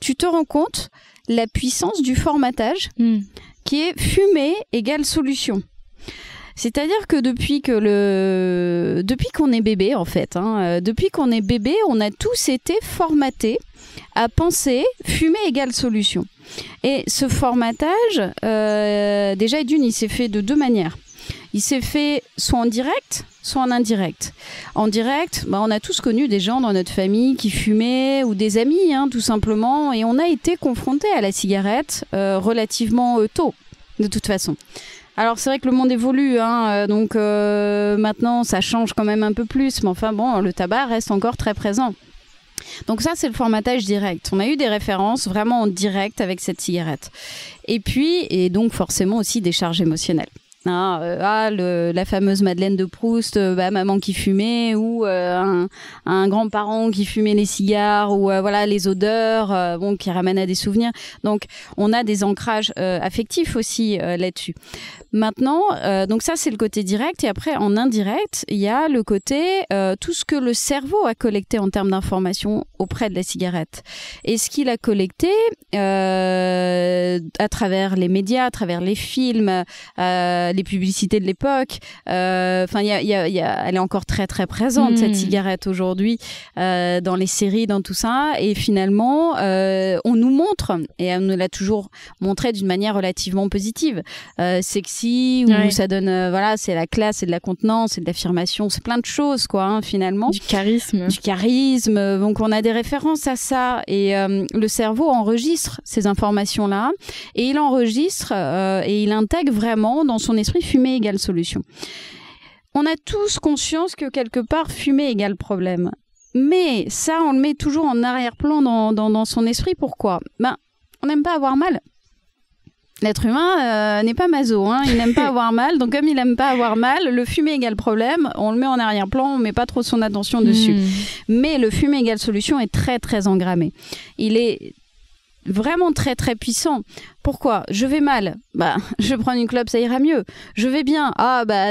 tu te rends compte la puissance du formatage qui est fumée égale solution. C'est-à-dire que depuis qu'on est bébé, en fait, depuis qu'on est bébé, on a tous été formatés à penser fumée égale solution. Et ce formatage, déjà, il s'est fait de 2 manières. Il s'est fait soit en direct, soit en indirect. En direct, on a tous connu des gens dans notre famille qui fumaient, ou des amis, tout simplement, et on a été confrontés à la cigarette relativement tôt, de toute façon. Alors c'est vrai que le monde évolue, donc maintenant ça change quand même un peu plus, mais enfin bon, le tabac reste encore très présent. Donc ça c'est le formatage direct. On a eu des références vraiment en direct avec cette cigarette. Et donc forcément aussi des charges émotionnelles. La fameuse Madeleine de Proust, maman qui fumait, ou un grand-parent qui fumait les cigares, ou les odeurs qui ramènent à des souvenirs. Donc on a des ancrages affectifs aussi là-dessus. Maintenant, donc ça c'est le côté direct, et après en indirect, il y a le côté tout ce que le cerveau a collecté en termes d'informations auprès de la cigarette. Et ce qu'il a collecté à travers les médias, à travers les films, les publicités de l'époque, elle est encore très très présente cette cigarette aujourd'hui dans les séries, dans tout ça, et finalement on nous montre, et on nous l'a toujours montré d'une manière relativement positive, sexy, où ça donne c'est la classe, c'est de la contenance, c'est de l'affirmation, c'est plein de choses finalement, du charisme, donc on a des références à ça, et le cerveau enregistre ces informations là, et il enregistre et il intègre vraiment dans son esprit fumée égale solution. On a tous conscience que quelque part fumée égale problème, mais ça on le met toujours en arrière-plan dans son esprit. Pourquoi ? On n'aime pas avoir mal. L'être humain n'est pas maso, il n'aime pas avoir mal, donc comme il n'aime pas avoir mal, le fumée égale problème, on le met en arrière-plan, on ne met pas trop son attention dessus. Mais le fumée égale solution est très très engrammé. Il est vraiment très très puissant. Pourquoi ? Je vais mal, je vais prendre une clope, ça ira mieux. Je vais bien,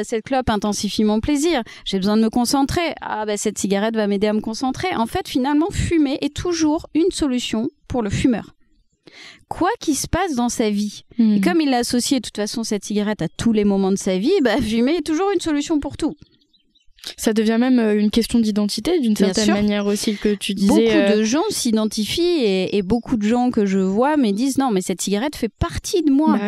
cette clope intensifie mon plaisir. J'ai besoin de me concentrer, cette cigarette va m'aider à me concentrer. En fait, finalement, fumer est toujours une solution pour le fumeur. Quoi qu'il se passe dans sa vie. Et comme il a associé de toute façon cette cigarette à tous les moments de sa vie, fumer est toujours une solution pour tout. Ça devient même une question d'identité d'une certaine manière aussi, que tu disais. Beaucoup de gens s'identifient, et beaucoup de gens que je vois me disent non, mais cette cigarette fait partie de moi.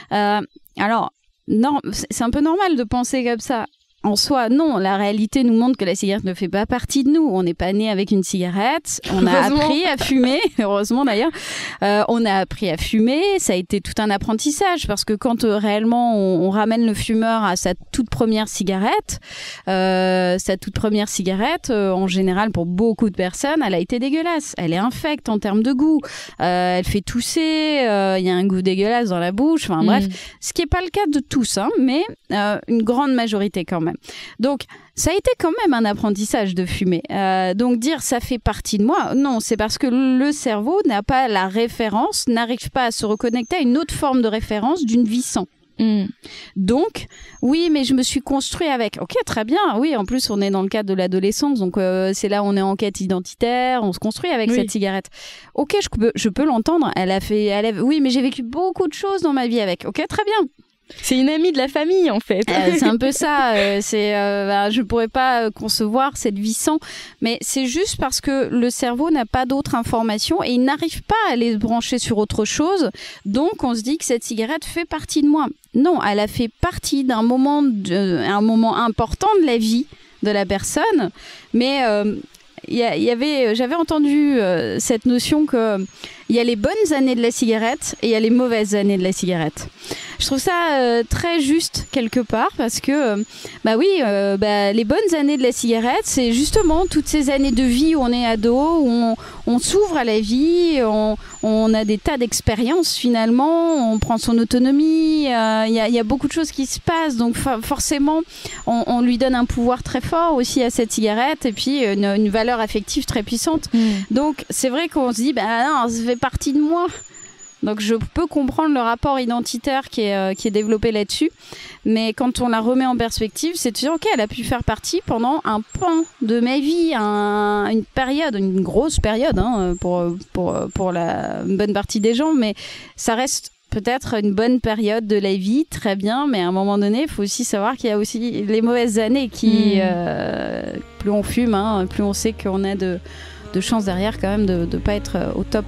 Alors, non, c'est un peu normal de penser comme ça. En soi, non, la réalité nous montre que la cigarette ne fait pas partie de nous. On n'est pas né avec une cigarette, on a appris à fumer, heureusement d'ailleurs. On a appris à fumer, ça a été tout un apprentissage, parce que quand réellement on ramène le fumeur à sa toute première cigarette, en général pour beaucoup de personnes, elle a été dégueulasse. Elle est infecte en termes de goût, elle fait tousser, il y a un goût dégueulasse dans la bouche, bref, ce qui n'est pas le cas de tous, mais une grande majorité quand même. Donc, ça a été quand même un apprentissage de fumer. Donc, dire ça fait partie de moi, non, c'est parce que le cerveau n'a pas la référence, n'arrive pas à se reconnecter à une autre forme de référence d'une vie sans. Donc, oui, mais je me suis construit avec. Ok, très bien. Oui, en plus, on est dans le cadre de l'adolescence, donc c'est là où on est en quête identitaire, on se construit avec cette cigarette. Ok, je peux l'entendre. Oui, mais j'ai vécu beaucoup de choses dans ma vie avec. Ok, très bien. C'est une amie de la famille, en fait. C'est un peu ça. Je pourrais pas concevoir cette vie sans, mais c'est juste parce que le cerveau n'a pas d'autres informations et il n'arrive pas à les brancher sur autre chose. Donc, on se dit que cette cigarette fait partie de moi. Non, elle a fait partie d'un moment important de la vie de la personne, mais j'avais entendu cette notion que il y a les bonnes années de la cigarette et il y a les mauvaises années de la cigarette. Je trouve ça très juste quelque part, parce que les bonnes années de la cigarette, c'est justement toutes ces années de vie où on est ado, où on s'ouvre à la vie, on a des tas d'expériences finalement, on prend son autonomie, il y a beaucoup de choses qui se passent, donc forcément on lui donne un pouvoir très fort aussi à cette cigarette, et puis une valeur affective très puissante. Donc c'est vrai qu'on se dit non, ça fait partie de moi. Donc je peux comprendre le rapport identitaire qui est développé là-dessus. Mais quand on la remet en perspective, c'est de dire, ok, elle a pu faire partie pendant un pan de ma vie, une période, une grosse période pour la bonne partie des gens, mais ça reste peut-être une bonne période de la vie, très bien, mais à un moment donné, il faut aussi savoir qu'il y a aussi les mauvaises années qui, plus on fume, plus on sait qu'on a de chances derrière quand même de ne pas être au top.